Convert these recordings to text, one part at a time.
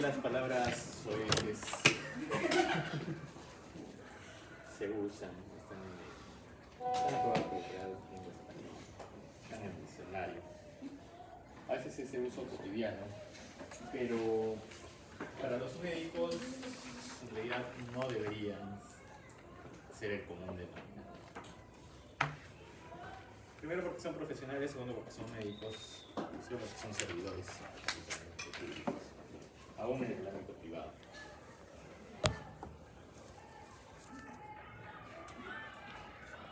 las palabras soeces se usan, están aprobadas en español, están en el diccionario. A veces es de uso cotidiano, pero para los médicos en realidad no deberían ser el común denominador. Primero porque son profesionales, segundo porque son médicos, tercero porque son servidores públicos, aún en el ámbito privado.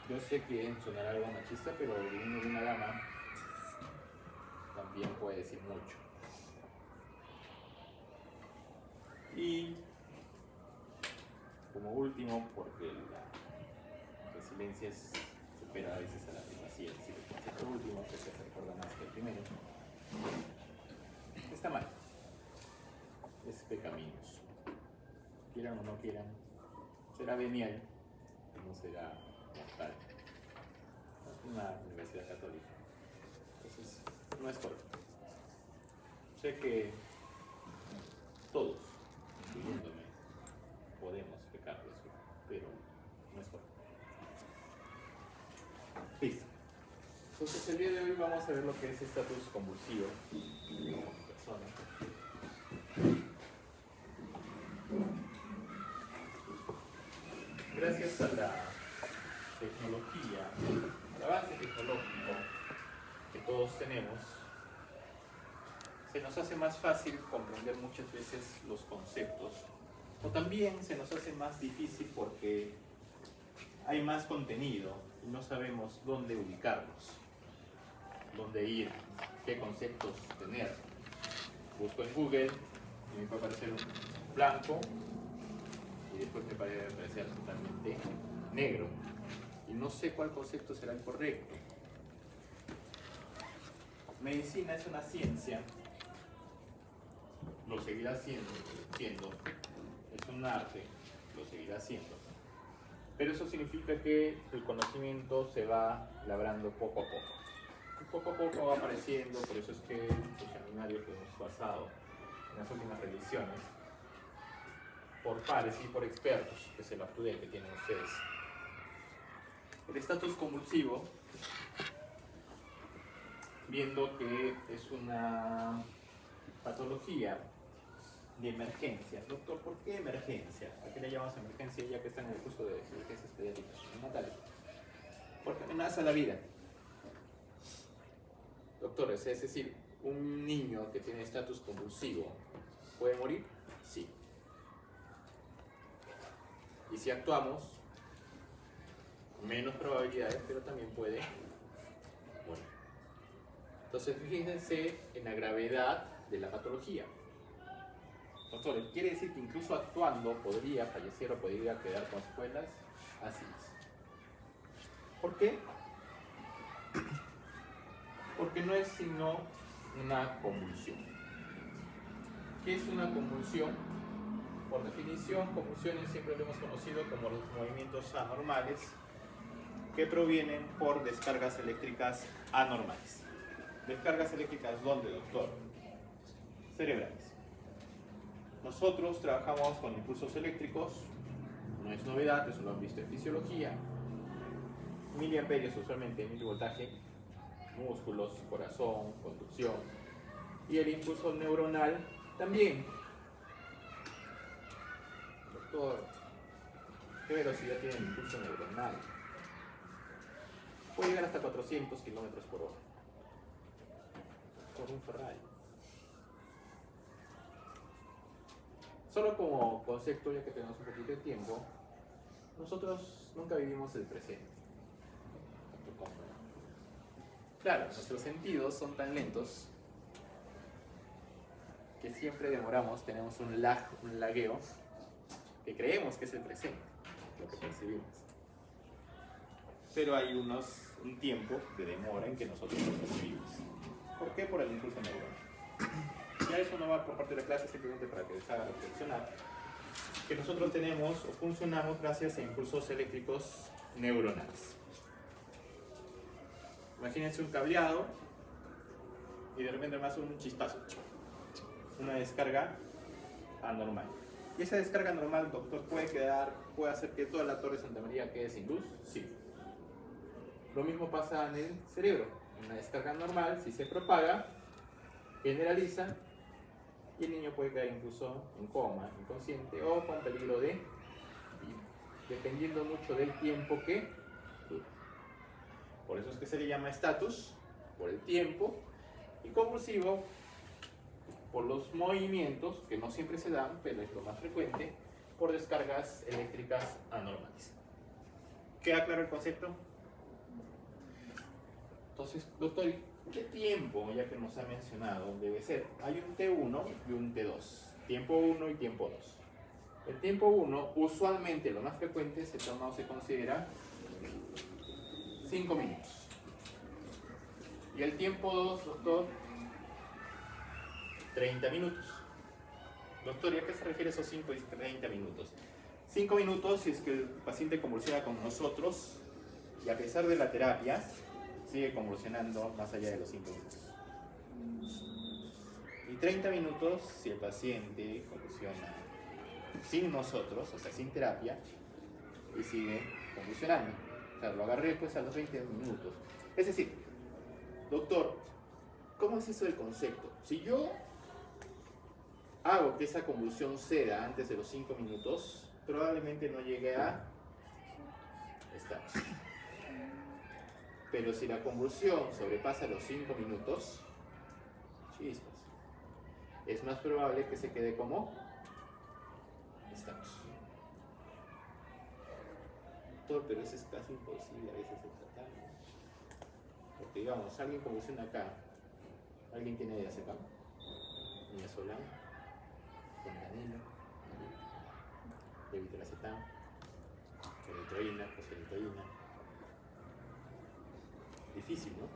Yo sé que sonará algo machista, pero viniendo de una dama también puede decir mucho. Y como último, porque la resiliencia supera a veces a la primacía, es decir, el concepto último que se recuerda más que el primero, está mal. Es pecaminoso. Quieran o no quieran, será venial, no será mortal. Una universidad católica. Entonces, no es correcto. Sé que todos, incluyéndome, podemos pecar de eso, pero no es correcto. Listo. Entonces, el día de hoy vamos a ver lo que es estatus convulsivo como persona. Gracias a la tecnología, al avance tecnológico que todos tenemos, se nos hace más fácil comprender muchas veces los conceptos, o también se nos hace más difícil porque hay más contenido y no sabemos dónde ubicarlos, dónde ir, qué conceptos tener. Busco en Google y me puede aparecer un blanco y después me puede aparecer totalmente negro y no sé cuál concepto será el correcto. Medicina es una ciencia, lo seguirá siendo, es un arte, lo seguirá siendo, pero eso significa que el conocimiento se va labrando poco a poco. Y poco a poco va apareciendo, por eso es que los seminarios que hemos pasado en las últimas revisiones, por pares y por expertos, que es el up-to-date que tienen ustedes. El estatus convulsivo, viendo que es una patología de emergencia. Doctor, ¿por qué emergencia? ¿A qué le llamamos emergencia ya que está en el curso de emergencias pediátricas natales? Porque amenaza la vida. Doctores, es decir, un niño que tiene estatus convulsivo, ¿puede morir? Sí. Y si actuamos, menos probabilidades, pero también puede morir. Entonces, fíjense en la gravedad de la patología. Doctor, ¿quiere decir que incluso actuando podría fallecer o podría quedar con secuelas? Así es. ¿Por qué? Porque no es sino una convulsión. ¿Qué es una convulsión? Por definición, convulsiones siempre lo hemos conocido como los movimientos anormales que provienen por descargas eléctricas anormales. ¿Descargas eléctricas dónde, doctor? Cerebrales. Nosotros trabajamos con impulsos eléctricos, no es novedad, eso lo han visto en fisiología. Miliamperios usualmente, milivoltaje, músculos, corazón, conducción. Y el impulso neuronal también. Doctor, ¿qué velocidad tiene el impulso neuronal? Puede llegar hasta 400 kilómetros por hora. Por un Ferrari. Solo como concepto, ya que tenemos un poquito de tiempo, nosotros nunca vivimos el presente. Claro, nuestros sentidos son tan lentos que siempre demoramos, tenemos un lag, un lagueo, que creemos que es el presente, lo que percibimos. Pero hay un tiempo de demora en que nosotros lo percibimos. ¿Por qué? Por el impulso neuronal. Ya eso no va por parte de la clase, simplemente para que les haga reflexionar. Que nosotros tenemos o funcionamos gracias a impulsos eléctricos neuronales. Imagínense un cableado y de repente más un chispazo, una descarga anormal. ¿Y esa descarga anormal, doctor, puede hacer que toda la Torre de Santa María quede sin luz? Sí. Lo mismo pasa en el cerebro. Una descarga normal, si se propaga, generaliza, y el niño puede caer incluso en coma, inconsciente o con peligro de vida, dependiendo mucho del tiempo que dura. Por eso es que se le llama estatus, por el tiempo, y convulsivo, por los movimientos, que no siempre se dan, pero es lo más frecuente, por descargas eléctricas anormales. ¿Queda claro el concepto? Entonces, doctor, ¿qué tiempo, ya que nos ha mencionado, debe ser? Hay un T1 y un T2. Tiempo 1 y tiempo 2. El tiempo 1, usualmente lo más frecuente, se toma o se considera 5 minutos. Y el tiempo 2, doctor, 30 minutos. Doctor, ¿y a qué se refiere esos 5 y 30 minutos? 5 minutos si es que el paciente convulsiona con nosotros y a pesar de la terapia sigue convulsionando más allá de los 5 minutos. Y 30 minutos si el paciente convulsiona sin nosotros, o sea, sin terapia, y sigue convulsionando. O sea, lo agarré después a los 20 minutos. Es decir, doctor, ¿cómo es eso del concepto? Si yo hago que esa convulsión ceda antes de los 5 minutos, probablemente no llegue a estatus. Pero si la convulsión sobrepasa los 5 minutos, chispas, es más probable que se quede como estatus. Doctor, pero eso es casi imposible a veces de tratar, ¿no? Porque digamos, alguien convulsiona acá, alguien tiene diazepam, midazolam, fentanilo, levetiracetam, eritroína, fosferitroína. Difícil, ¿no?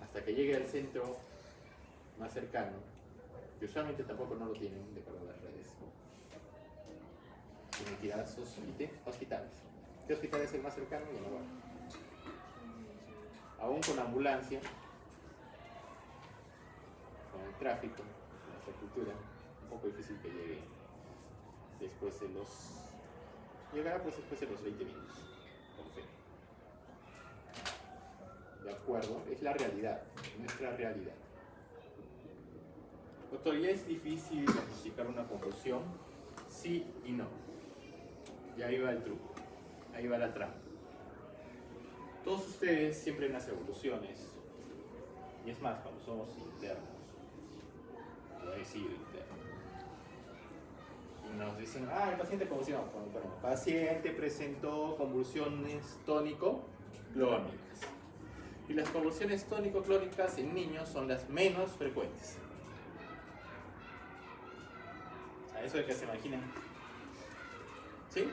Hasta que llegue al centro más cercano, que usualmente tampoco no lo tienen de acuerdo a las redes. Tienen que ir a los hospitales. ¿Qué hospital es el más cercano? Y no va. Aún con ambulancia, con el tráfico, con la infraestructura, un poco difícil que llegue después de los... Llegará pues después de los 20 minutos, con fe. ¿De acuerdo? Es la realidad, nuestra realidad. Doctor, ¿ya es difícil diagnosticar una convulsión? Sí y no. Y ahí va el truco, ahí va la trampa. Todos ustedes siempre en las evoluciones, y es más, cuando somos internos, voy a decir internos, y nos dicen, el paciente convulsionó. Bueno, el paciente presentó convulsiones tónico-clónicas. Y las convulsiones tónico-clónicas en niños son las menos frecuentes. A eso es que se imaginen. ¿Sí?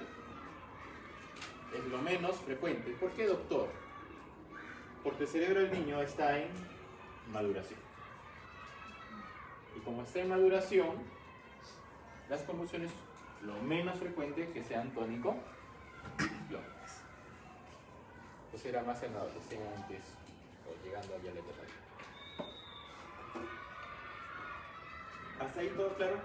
Es lo menos frecuente. ¿Por qué, doctor? Porque el cerebro del niño está en maduración. Y como está en maduración, las convulsiones, lo menos frecuente que sean tónico-clónicas. Pues era más en adolescentes o llegando ya a la etapa. ¿Hasta ahí todo claro?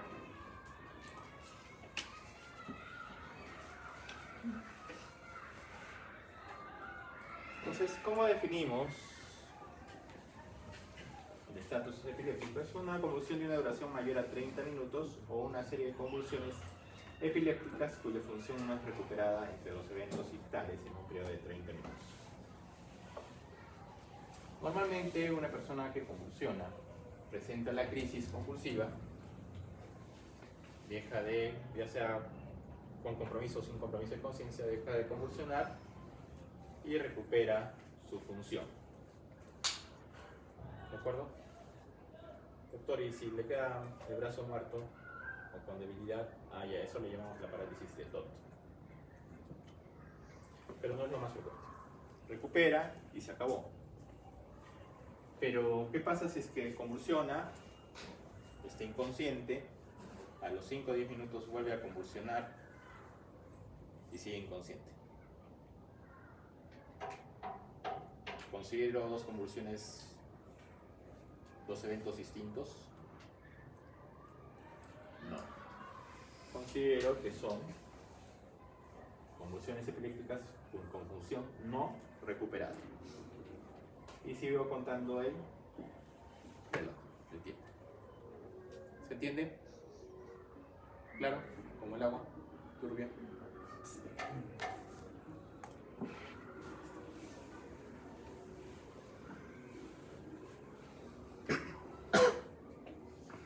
Entonces, ¿cómo definimos el estatus epiléptico? Es una convulsión de una duración mayor a 30 minutos o una serie de convulsiones epilépticas cuya función no es recuperada entre los eventos ictales en un periodo de 30 minutos. Normalmente una persona que convulsiona presenta la crisis convulsiva, deja de, ya sea con compromiso o sin compromiso de conciencia, deja de convulsionar y recupera su función. ¿De acuerdo? Doctor, y si le queda el brazo muerto o con debilidad, ya eso le llamamos la parálisis del tonto. Pero no es lo más frecuente. Recupera y se acabó. Pero, ¿qué pasa si es que convulsiona, está inconsciente, a los 5 o 10 minutos vuelve a convulsionar y sigue inconsciente? ¿Considero dos convulsiones, dos eventos distintos? No. considero que son convulsiones epilépticas con función no recuperada. Y sigo contando el reloj del tiempo. ¿Se entiende? Claro, como el agua turbia.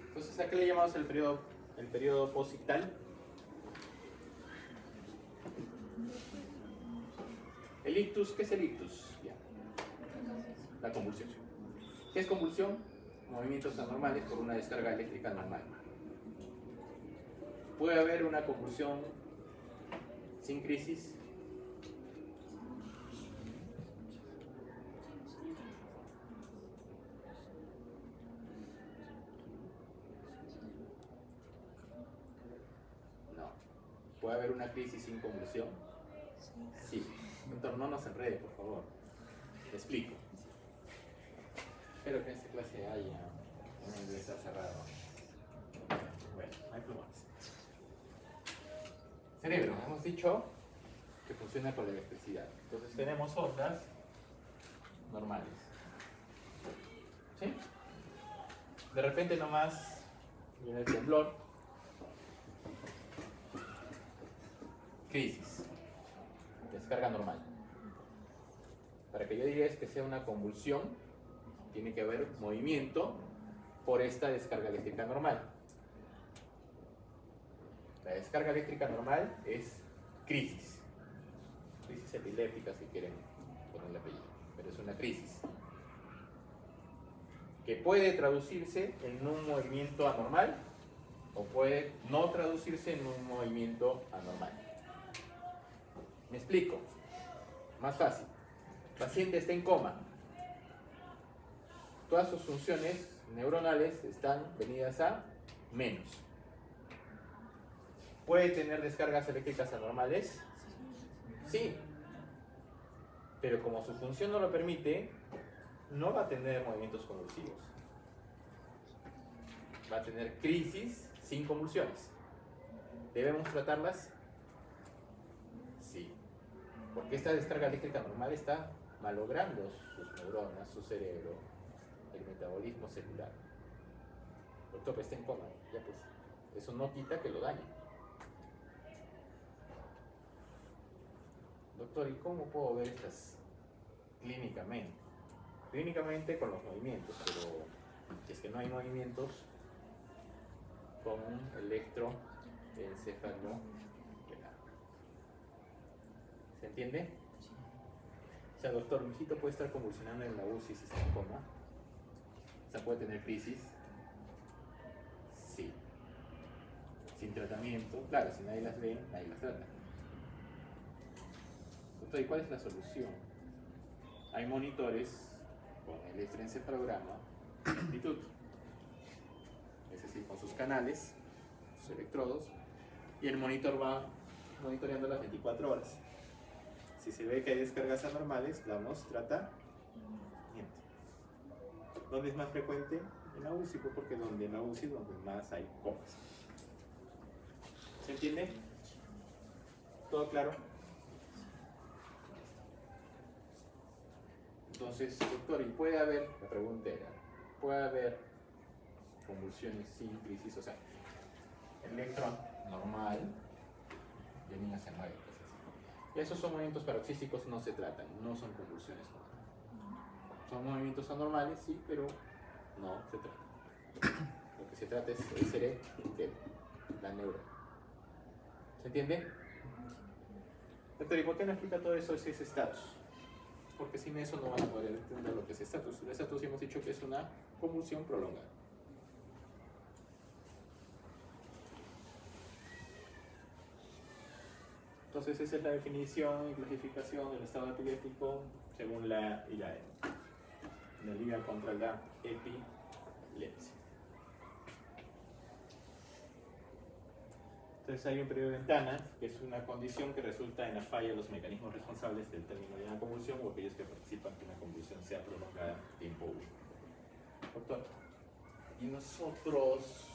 Entonces, ¿a qué le llamamos el periodo posictal? El ictus, ¿qué es el ictus? Ya. La convulsión. ¿Qué es convulsión? Movimientos anormales por una descarga eléctrica normal. ¿Puede haber una convulsión sin crisis? No. ¿Puede haber una crisis sin convulsión? Sí. Doctor, no nos enrede, por favor. Te explico. Espero que en esta clase haya un inglés cerrado. Bueno, no hay problemas. Cerebro, hemos dicho que funciona con la electricidad. Entonces tenemos ondas normales. ¿Sí? De repente nomás viene el temblor. Crisis. Descarga normal. Para que yo diga que sea una convulsión, tiene que haber movimiento por esta descarga eléctrica normal. La descarga eléctrica normal es crisis. Crisis epiléptica, si quieren ponerle apellido, pero es una crisis que puede traducirse en un movimiento anormal o puede no traducirse en un movimiento anormal. Me explico. Más fácil. El paciente está en coma. Todas sus funciones neuronales están venidas a menos. ¿Puede tener descargas eléctricas anormales? Sí. Pero como su función no lo permite, no va a tener movimientos convulsivos. Va a tener crisis sin convulsiones. ¿Debemos tratarlas? Sí. Porque esta descarga eléctrica normal está malogrando sus neuronas, su cerebro, el metabolismo celular. Doctor, está en coma. Ya pues, eso no quita que lo dañe. Doctor, ¿y cómo puedo ver estas clínicamente? Clínicamente con los movimientos, pero si es que no hay movimientos, con un electroencefalograma. ¿Se entiende? O sea, doctor, mi hijito puede estar convulsionando en la UCI si está en coma. O sea, puede tener crisis. Sí. Sin tratamiento, claro, si nadie las ve, nadie las trata. Doctor, ¿y cuál es la solución? Hay monitores con electroencefalograma de amplitud, es decir, con sus canales, sus electrodos, y el monitor va monitoreando las 24 horas. Si se ve que hay descargas anormales, damos tratamiento. ¿Dónde es más frecuente? En la UCI, porque en la UCI es donde más hay comas. ¿Se entiende? ¿Todo claro? Entonces, doctor, ¿y puede haber, la pregunta era, puede haber convulsiones sin crisis? O sea, electrón normal, y el niño se mueve, cosas así. Y esos son movimientos paroxísticos, no se tratan, no son convulsiones normales. Son movimientos anormales, sí, pero no se trata. Lo que se trata es el cerebro entero, la neurona. ¿Se entiende? Doctor, ¿y por qué no explica todo eso si es estatus? Porque sin eso no van a poder entender lo que es estatus. El estatus hemos dicho que es una convulsión prolongada. Entonces esa es la definición y clasificación del estado epiléptico según la IAE. En la Liga contra la Epilepsia. Entonces hay un periodo de ventana, que es una condición que resulta en la falla de los mecanismos responsables del término de una convulsión o aquellos que participan que una convulsión sea prolongada tiempo 1. Doctor, y nosotros,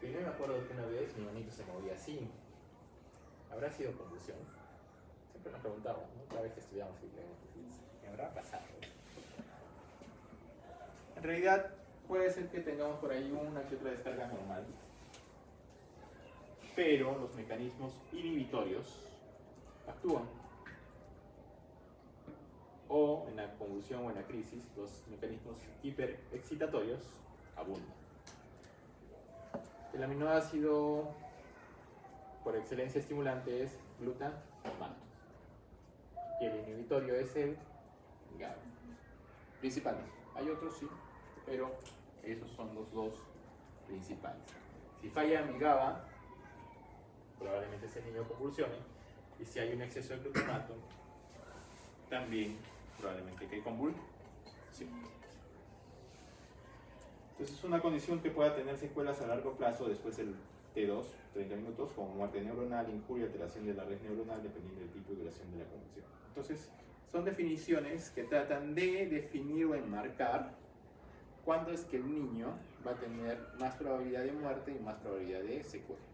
Pero yo me acuerdo que una vez mi manito se movía así. ¿Habrá sido convulsión? Siempre nos preguntamos, ¿no? Cada vez que estudiamos y leemos, ¿qué habrá pasado? En realidad, puede ser que tengamos por ahí una que otra descarga normal, pero los mecanismos inhibitorios actúan. O en la convulsión o en la crisis, los mecanismos hiperexcitatorios abundan. El aminoácido por excelencia estimulante es glutamato y el inhibitorio es el GABA. Principalmente. Hay otros sí, pero esos son los dos principales. Si falla mi GABA, probablemente ese niño convulsione, y si hay un exceso de glutamato, también probablemente que convulsione. Sí. Entonces es una condición que pueda tener secuelas a largo plazo después del T2, 30 minutos, como muerte neuronal, injuria, alteración de la red neuronal, dependiendo del tipo y duración de la convulsión. Entonces, son definiciones que tratan de definir o enmarcar cuándo es que el niño va a tener más probabilidad de muerte y más probabilidad de secuela.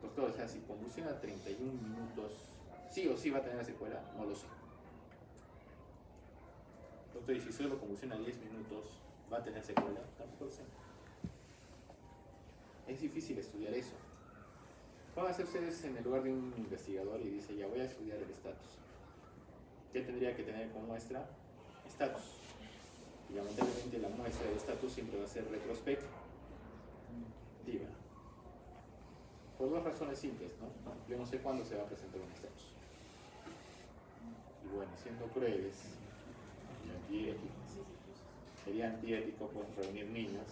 Doctor, o sea, si convulsiona 31 minutos, sí o sí va a tener secuela, no lo sé. Doctor, y si solo convulsiona 10 minutos, ¿va a tener secuela? Tampoco lo sé. Es difícil estudiar eso. Pónganse ustedes en el lugar de un investigador y dice, ya voy a estudiar el estatus. ¿Qué tendría que tener como muestra? Estatus. Y lamentablemente la muestra de estatus siempre va a ser retrospectiva. Por dos razones simples, ¿no? Yo no sé cuándo se va a presentar un estatus. Y bueno, siendo crueles y antiéticos, sería antiético pues, reunir niños,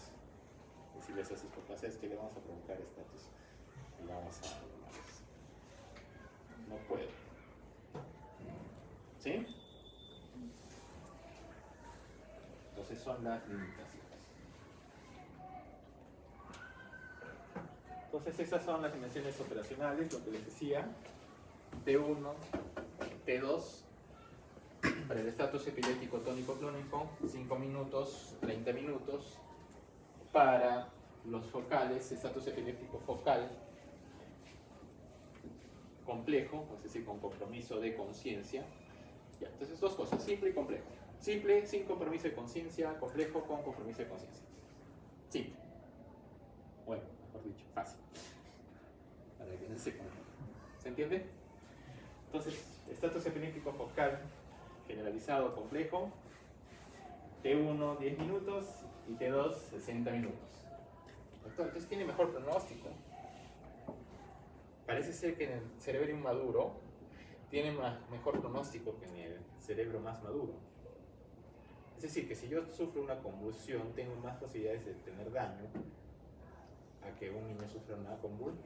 decirles a sus papás, es que le vamos a provocar estatus y vamos a... No puedo. ¿Sí? Entonces son las limitaciones. Entonces esas son las dimensiones operacionales, lo que les decía, T1, T2, para el estatus epiléptico tónico-clónico, 5 minutos, 30 minutos, para los focales, estatus epiléptico focal, complejo, es decir, con compromiso de conciencia. Ya, entonces dos cosas, simple y complejo. Simple, sin compromiso de conciencia, complejo con compromiso de conciencia. Simple. Bueno, mejor dicho, fácil. Para que no se confunda. ¿Se entiende? Entonces, estatus epiléptico focal generalizado complejo, T1 10 minutos y T2 60 minutos. Entonces tiene mejor pronóstico. Parece ser que en el cerebro inmaduro tiene mejor pronóstico que en el cerebro más maduro. Es decir, que si yo sufro una convulsión, tengo más posibilidades de tener daño a que un niño sufra una convulsión.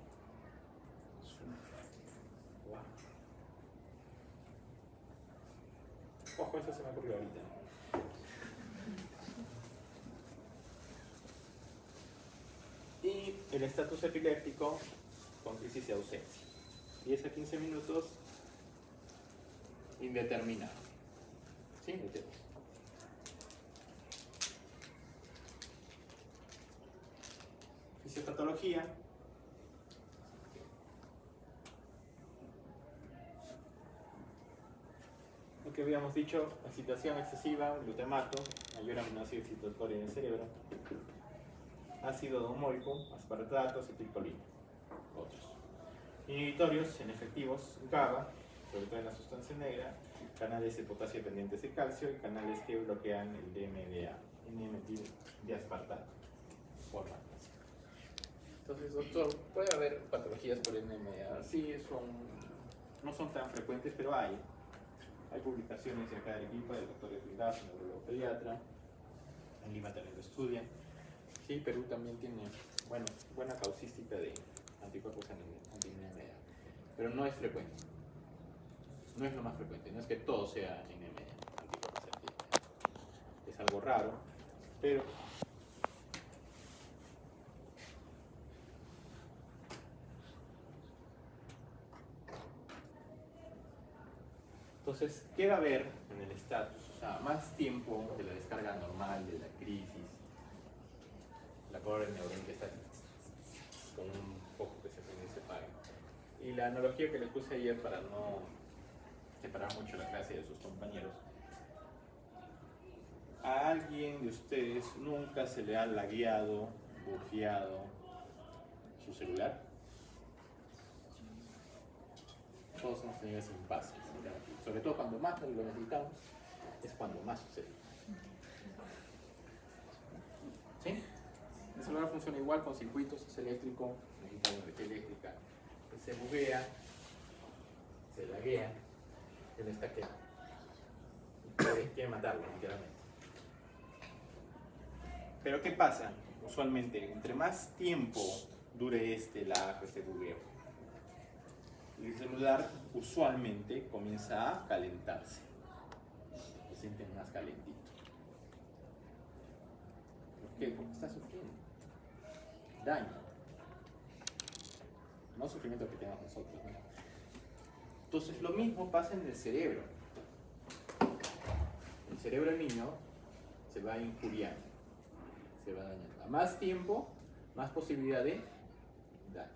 Wow. Ojo, eso se me ocurrió ahorita. Y el estatus epiléptico con crisis de ausencia. 10 a 15 minutos indeterminado. ¿Sí? Fisiopatología. Lo que habíamos dicho, excitación excesiva, glutamato, mayor aminoácido excitatorio en el cerebro, ácido domóico, aspartato, acetilcolina, otros. Inhibitorios en efectivos, GABA, sobre todo en la sustancia negra, canales de potasio dependientes de calcio y canales que bloquean el DMDA, N-metil-diaspartato, por la clase. Entonces, doctor, ¿puede haber patologías por NMDA? Sí, no son tan frecuentes, pero hay. Hay publicaciones de acá del equipo, del doctor Edwin, neurólogo pediatra. En Lima también lo estudian. Sí, Perú también tiene buena causística de anticuerpos anti-NMDA. Pero no es frecuente. No es lo más frecuente. No es que todo sea NMDA, anticuerpos anti-NMDA. Es algo raro, pero... Entonces, ¿qué va a haber en el estatus? O sea, más tiempo de la descarga normal, de la crisis, la mejor el neurón que está aquí, con un poco que se prende y se apaga. Y la analogía que les puse ayer para no separar mucho la clase de sus compañeros, a alguien de ustedes nunca se le ha lagueado, burgeado su celular. Todos hemos tenido ese impasse, sobre todo cuando más lo necesitamos, es cuando más sucede. ¿Sí? El celular funciona igual con circuitos, es eléctrico, necesita energía eléctrica, se buguea, se laguea, él está que quiere matarlo, literalmente. Pero ¿qué pasa? Usualmente, entre más tiempo dure este lag, este bugueo, el celular usualmente comienza a calentarse, se siente más calentito. ¿Por qué? Porque está sufriendo daño, no sufrimiento que tenemos nosotros, ¿no? Entonces lo mismo pasa en el cerebro. El cerebro del niño se va injuriando, se va dañando. A más tiempo, más posibilidad de daño.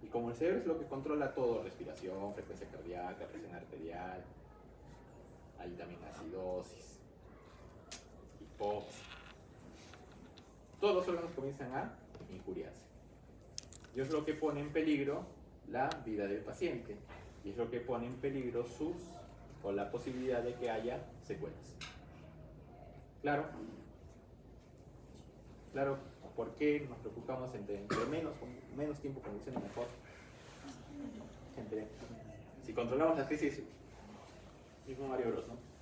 Y como el cerebro es lo que controla todo, respiración, frecuencia cardíaca, presión arterial, hay también acidosis, hipoxia, todos los órganos comienzan a injuriarse. Y es lo que pone en peligro la vida del paciente. Y es lo que pone en peligro o la posibilidad de que haya secuelas. ¿Claro? Claro, ¿por qué nos preocupamos entre menos tiempo conduciendo mejor? Si controlamos la crisis, mismo Mario Bros, ¿no?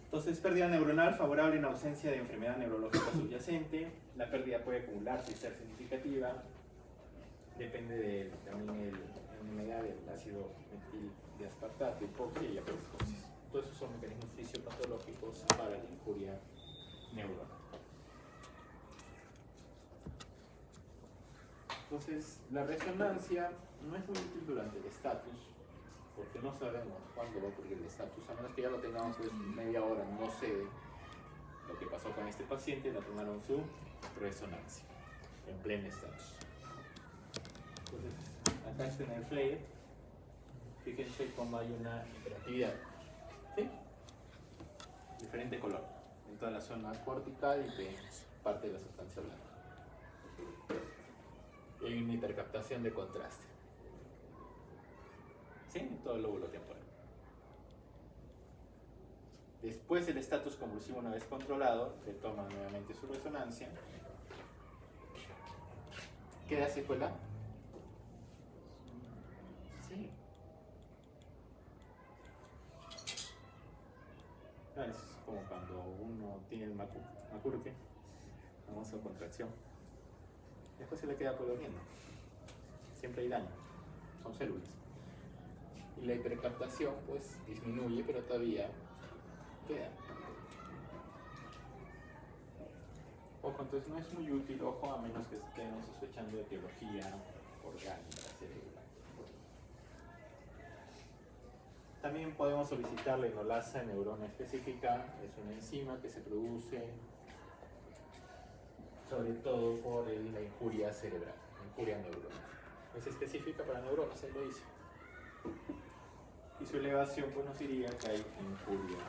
Entonces, pérdida neuronal favorable en ausencia de enfermedad neurológica subyacente. La pérdida puede acumularse y ser significativa. Depende también de la enfermedad del ácido metildiaspartato, hipoxia y apoptosis. Todos esos son mecanismos fisiopatológicos para la injuria neuronal. Entonces, la resonancia no es muy útil durante el estatus, porque no sabemos cuándo va a ocurrir el estatus, a menos que ya lo tengamos pues media hora, no sé lo que pasó con este paciente, le tomaron su resonancia en pleno estatus. Entonces, acá está en el flare, fíjense cómo hay una hiperactividad, ¿sí? Diferente color, en toda la zona cortical y de parte de la sustancia blanca. Y hay una hipercaptación de contraste, ¿sí? En todo el lóbulo temporal. Después el estatus convulsivo, una vez controlado, se toma nuevamente su resonancia. ¿Queda secuela? Sí. Es como cuando uno tiene el Macuruque, famosa contracción. Después se le queda coloriendo. Siempre hay daño. Son células. Y la hipercaptación pues disminuye, pero todavía queda. Ojo, entonces no es muy útil, ojo, a menos que estemos sospechando de etiología orgánica cerebral. También podemos solicitar la enolasa neurona específica, es una enzima que se produce sobre todo por la injuria cerebral, injuria neuronal. Es específica para neuronas, ahí lo dice. Y su elevación pues nos diría que hay injuria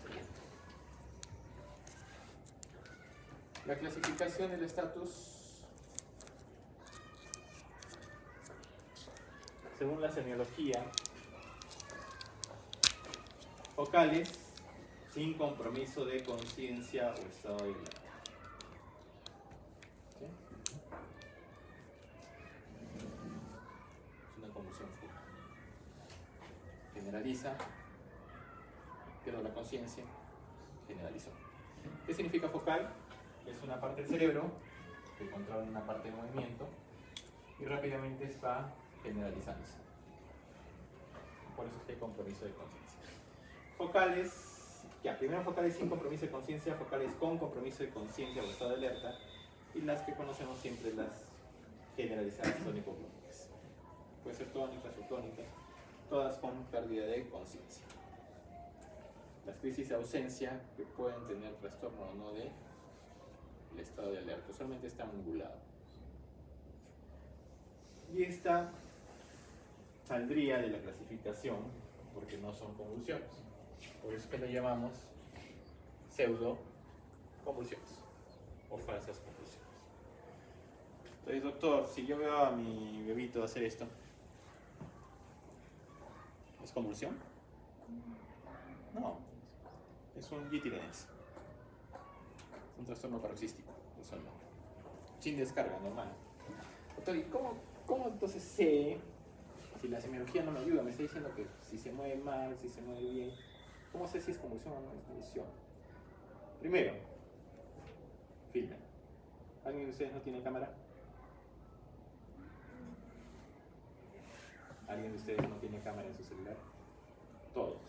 cerebral. La clasificación del estatus según la semiología, focales sin compromiso de conciencia o estado de libertad. ¿Sí? Es una convulsión focal. Generaliza, pierde la conciencia, generalizó. ¿Qué significa focal? Es una parte del cerebro que controla una parte de movimiento y rápidamente va generalizándose. Por eso es que hay compromiso de conciencia. Focales, primero focales sin compromiso de conciencia, focales con compromiso de conciencia o estado de alerta, y las que conocemos siempre, las generalizadas tónico-clónicas. Puede ser tónica, subtónica, todas con pérdida de conciencia. las crisis de ausencia que pueden tener trastorno o no de el estado de alerta, usualmente está angulado. Y esta saldría de la clasificación porque no son convulsiones. Por eso que lo llamamos pseudo convulsiones o falsas convulsiones. Entonces, doctor, si yo veo a mi bebito hacer esto, ¿es convulsión? No, es un giddiness, un trastorno paroxístico, usualmente, sin descarga, normal. Doctor, ¿y cómo entonces sé si la semiología no me ayuda? Me está diciendo que si se mueve mal, si se mueve bien, ¿cómo sé si es convulsión o no es convulsión? Primero, filmen. ¿Alguien de ustedes no tiene cámara? ¿Alguien de ustedes no tiene cámara en su celular? Todos.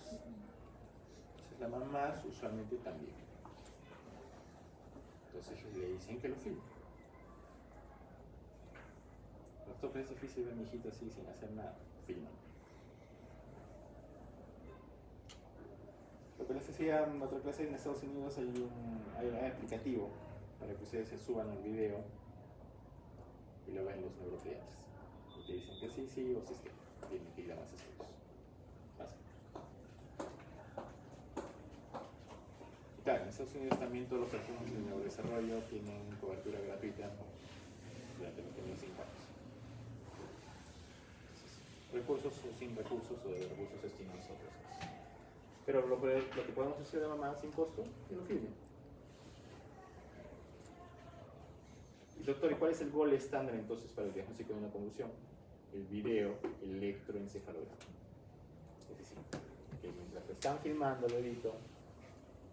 Entonces las mamás usualmente también. Entonces le dicen que lo filme. Doctor, pero es difícil ver a mi hijito así sin hacer nada. Filma. Lo que les decía en otra clase en Estados Unidos hay un aplicativo para que ustedes se suban al video y lo ven los neuropediatras. Y te dicen que sí o sí es que tienen que ir a más estudios. Fácil. Y claro, en Estados Unidos también todos los trastornos de neurodesarrollo tienen cobertura gratuita durante los primeros 5 años. Recursos o sin recursos, o de recursos destinados a otras cosas. Pero lo que podemos hacer de mamá sin costo, que lo filmen. Y doctor, ¿y cuál es el gol estándar entonces para el diagnóstico de una convulsión? El video electroencefalograma. Es decir, que mientras lo están filmando el bebito,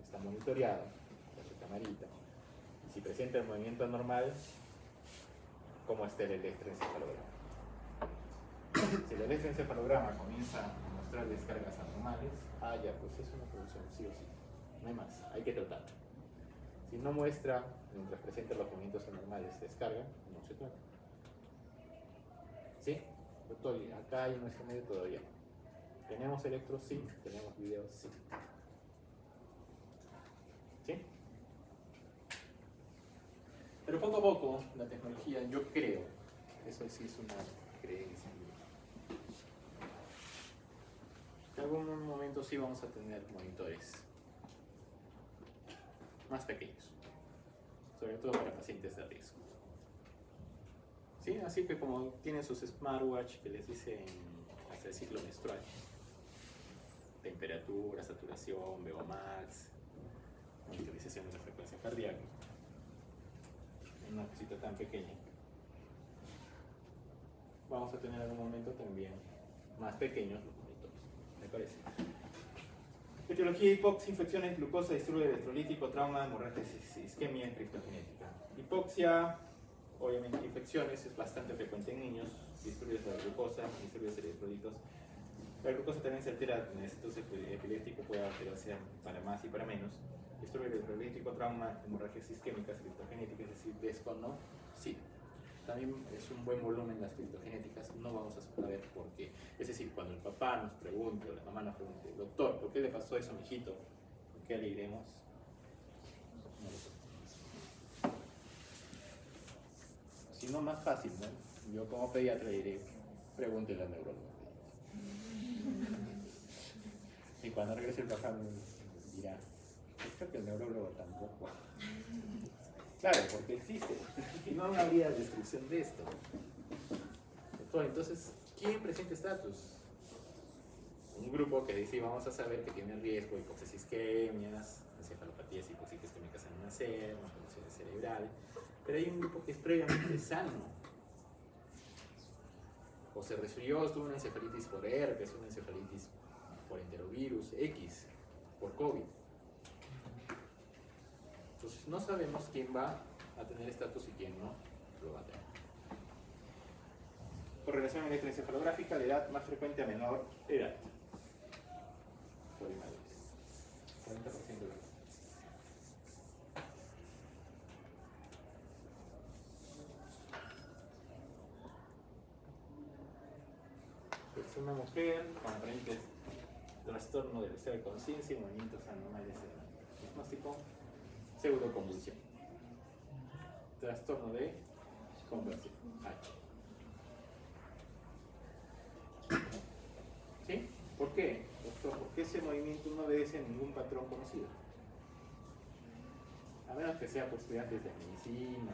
está monitoreado con su camarita. Y si presenta el movimiento anormal, ¿cómo está el electroencefalograma? Si el electroencefalograma comienza a mostrar descargas anormales, ya, pues es una convulsión, sí o sí. No hay más, hay que tratar. Si no muestra, mientras presenta los movimientos anormales, descarga, no se trata. ¿Sí? Doctor, acá hay nuestro medio todavía. ¿Tenemos electro? Sí. ¿Tenemos video? Sí. ¿Sí? Pero poco a poco, la tecnología, yo creo, eso sí es una creencia, en algún momento sí vamos a tener monitores más pequeños, sobre todo para pacientes de riesgo. ¿Sí? Así que como tienen sus smartwatch que les dicen hasta el ciclo menstrual, temperatura, saturación, VO-max, monitorización de la frecuencia cardíaca, una cosita tan pequeña, vamos a tener en algún momento también más pequeños los monitores, me parece. Etiología, hipoxia, infecciones, glucosa, disturbio electrolítico, trauma, hemorragia, isquemia, criptogenética. Hipoxia, obviamente infecciones, es bastante frecuente en niños, disturbios de la glucosa, disturbios de electrolitos. La glucosa también se altera en estos epilépticos, puede alterarse para más y para menos. Disturbio electrolítico, trauma, hemorragias isquémicas, criptogenéticas, es decir, desconocido. También es un buen volumen las criptogenéticas, no vamos a saber por qué. Es decir, cuando el papá nos pregunte o la mamá nos pregunte, doctor, ¿por qué le pasó eso a mi hijito? ¿Por qué le diremos? No lo sé. Si no, más fácil, ¿no? Yo como pediatra diré, pregúntele al neurólogo. Y cuando regrese el papá me dirá, creo que el neurólogo tampoco. Claro, porque existe. Si no, no habría descripción de esto. Entonces, ¿quién presenta estatus? Un grupo que dice, vamos a saber que tiene riesgo de hipoxias isquemias, encefalopatías hipoxicas isquémicas al nacer, malformación cerebral. Pero hay un grupo que es previamente sano. O se resfrió, tuvo una encefalitis por herpes, una encefalitis por enterovirus, X, por COVID. Entonces no sabemos quién va a tener estatus y quién no lo va a tener. Correlación electroencefalográfica, la edad más frecuente a menor edad. Por inmadurez. 40% de la edad. Es una mujer con aparentes trastorno del estado de conciencia y movimientos anormales cerebrales. Diagnóstico, pseudoconvulsión. Trastorno de conversión. H. ¿Sí? ¿Por qué, doctor? Porque ese movimiento no obedece a ningún patrón conocido. A menos que sea por estudiantes de medicina.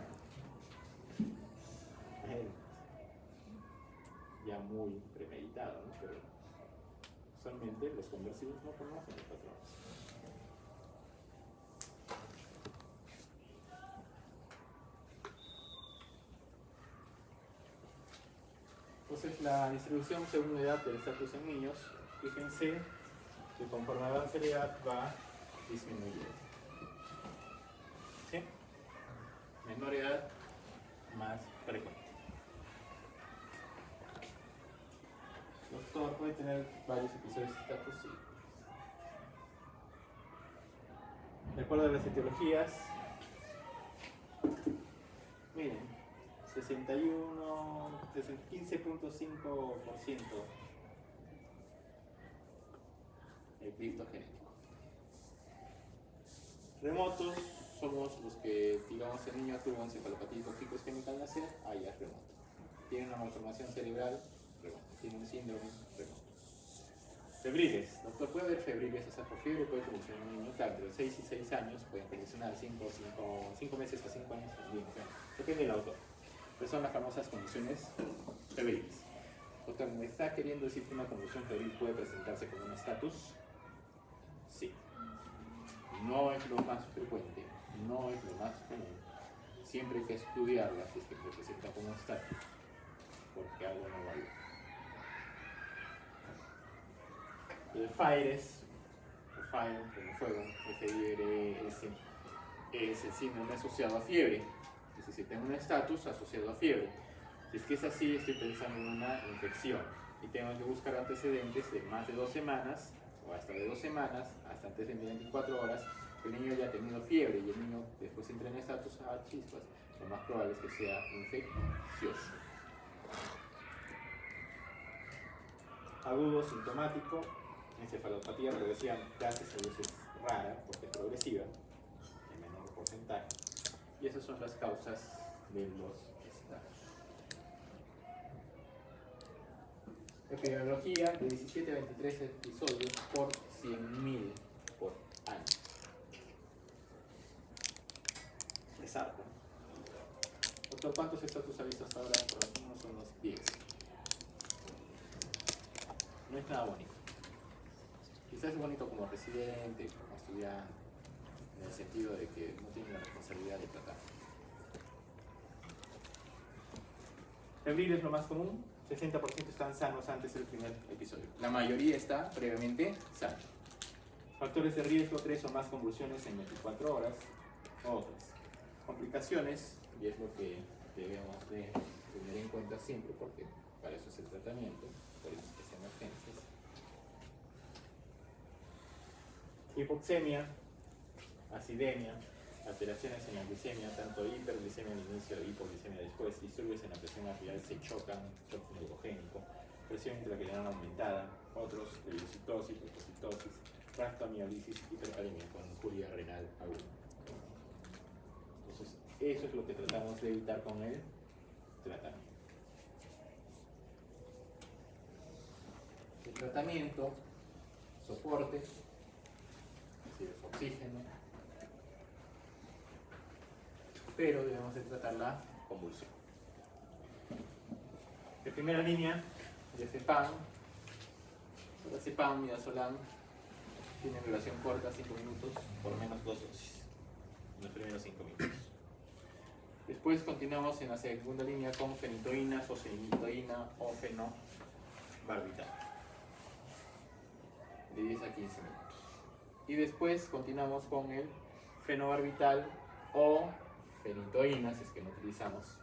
Ya muy premeditado, ¿no? Pero usualmente los conversivos no conocen los patrones. Entonces la distribución según la edad del estatus en niños, fíjense que conforme avanza la edad va disminuyendo. ¿Sí? Menor edad, más frecuente. Doctor, ¿puede tener varios episodios de estatus? Sí. De acuerdo a las etiologías, miren, 15.5% el cripto genético. Remotos somos los que, digamos, el niño tuvo encefalopatía tóxico isquémica al nacer, ya es remoto. Tiene una malformación cerebral, remoto. Tiene un síndrome, remoto. Febriles. Doctor, ¿puede haber febriles? O sea, por fiebre puede convulsionar un niño. Claro, entre los 6 y 6 años pueden convulsionar 5 meses a 5 años. Bien, depende del autor. Pero son las famosas convulsiones febriles. Doctor, ¿me está queriendo decir que una convulsión febril puede presentarse como un estatus? Sí. No es lo más frecuente, no es lo más común. Siempre hay que estudiarla si es que se presenta como un estatus, porque algo no va bien. El FIRES, o FIRE como fuego, FIRS, es el síndrome asociado a fiebre. Es decir, tengo un estatus asociado a fiebre. Si es que es así, estoy pensando en una infección y tengo que buscar antecedentes de más de 2 semanas o hasta de 2 semanas, hasta antes de 24 horas, que el niño haya tenido fiebre y el niño después entre en estatus a chispas, lo más probable es que sea infeccioso. Agudo sintomático, encefalopatía progresiva, gracias a Dios es rara porque es progresiva, en menor porcentaje, y esas son las causas de los estatus. Epidemiología de 17 a 23 episodios por 100.000 por año. Es harto. Doctor, ¿cuántos estatus ha visto hasta ahora? Por algunos son unos 10. No es nada bonito. Quizás es bonito como residente, como estudiante, en el sentido de que no tiene la responsabilidad de tratar. Febril es lo más común. 60% están sanos antes del primer episodio. La mayoría está previamente sana. Factores de riesgo: 3 o más convulsiones en 24 horas. Otras complicaciones, y es lo que debemos de tener en cuenta siempre, porque para eso es el tratamiento, por eso es que se emergencias. Hipoxemia, acidemia, alteraciones en la glicemia, tanto hiperglicemia al inicio y hipoglicemia después, disturbios en la presión arterial, se chocan, shock neurogénico, presión intracraniana aumentada, otros radiocitosis, leucocitosis, rhabdomiolisis, hipercalemia con injuria renal aguda. Entonces, eso es lo que tratamos de evitar con el tratamiento. El tratamiento, soporte, es decir, es oxígeno, pero debemos de tratar la convulsión. De primera línea, diazepam, diazepam, midazolam, tienen duración corta, 5 minutos, por menos 2 dosis, en los primeros 5 minutos. Después continuamos en la segunda línea con fenitoína, fosfenitoína o fenobarbital, de 10 a 15 minutos. Y después continuamos con el fenobarbital o fenitoína, si es que no utilizamos.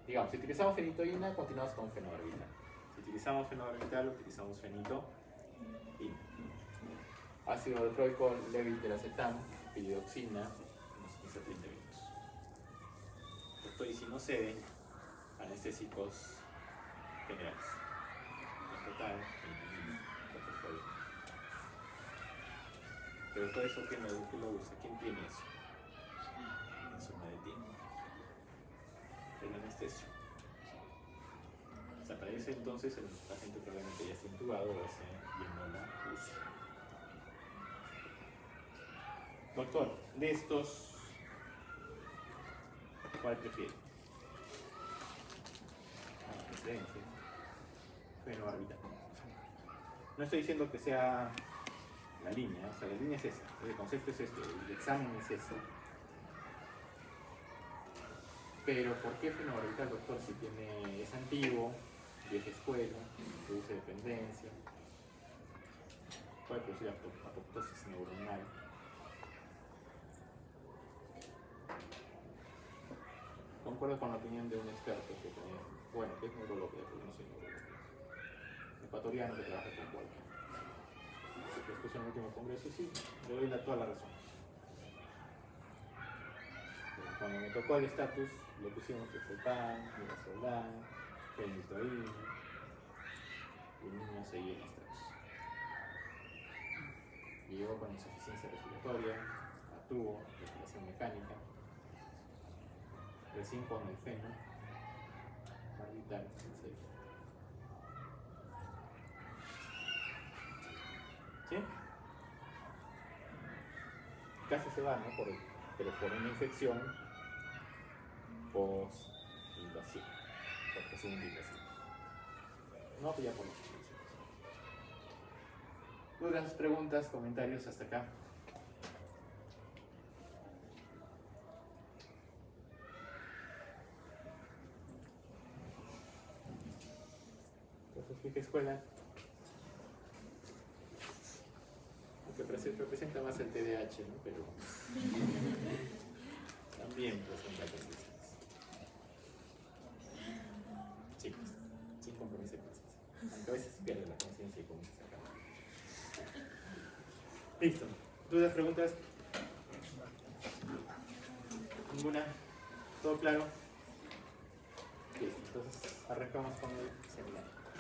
Digamos, si utilizamos fenitoína, continuamos con fenobarbital. Si utilizamos fenobarbital, utilizamos fenitoína. Ácido valproico, levetiracetam, piridoxina, unos 15 a 30 minutos. Doctor, y si no cede, anestésicos generales. En total, Pero todo eso, ¿quién lo usa? ¿Quién tiene eso? Encima de ti. El anestesio. O sea, para ese entonces el paciente probablemente ya está intubado o esté yendo a la UCI. Doctor, de estos, ¿cuál prefiere? Referencia. Fenobarbital. No estoy diciendo que sea la línea, o sea, la línea es esa, el concepto es este, el examen es este. Pero ¿por qué fenobarbital, doctor? Si es antiguo, vieja escuela, produce dependencia, puede producir apoptosis neuronal. Concuerdo con la opinión de un experto que es neurólogo, pero no soy neurólogo, ecuatoriano que trabaja con Walker. Después en el último congreso, sí, le doy toda la razón. Cuando me tocó el estatus, le pusimos Exelpan, Midazolam, Phenytoin, y el niño seguía el estatus. Llegó con insuficiencia respiratoria, tubo, respiración mecánica, recién con el feno, barbital, etc. ¿Sí? Casi se va, ¿no? Pero por una infección post-invasión, por segunda invasión. No, pues ya por las infecciones. Dudas, preguntas, comentarios hasta acá. Entonces, ¿qué escuela? Aunque representa más el TDAH, ¿no? Pero también presenta condiciones. Sí, sin compromiso de conciencia. Aunque a veces pierde la conciencia y comienza a sacar. Listo. ¿Dudas, preguntas? ¿Ninguna? ¿Todo claro? Listo. Entonces arrancamos con el seminario.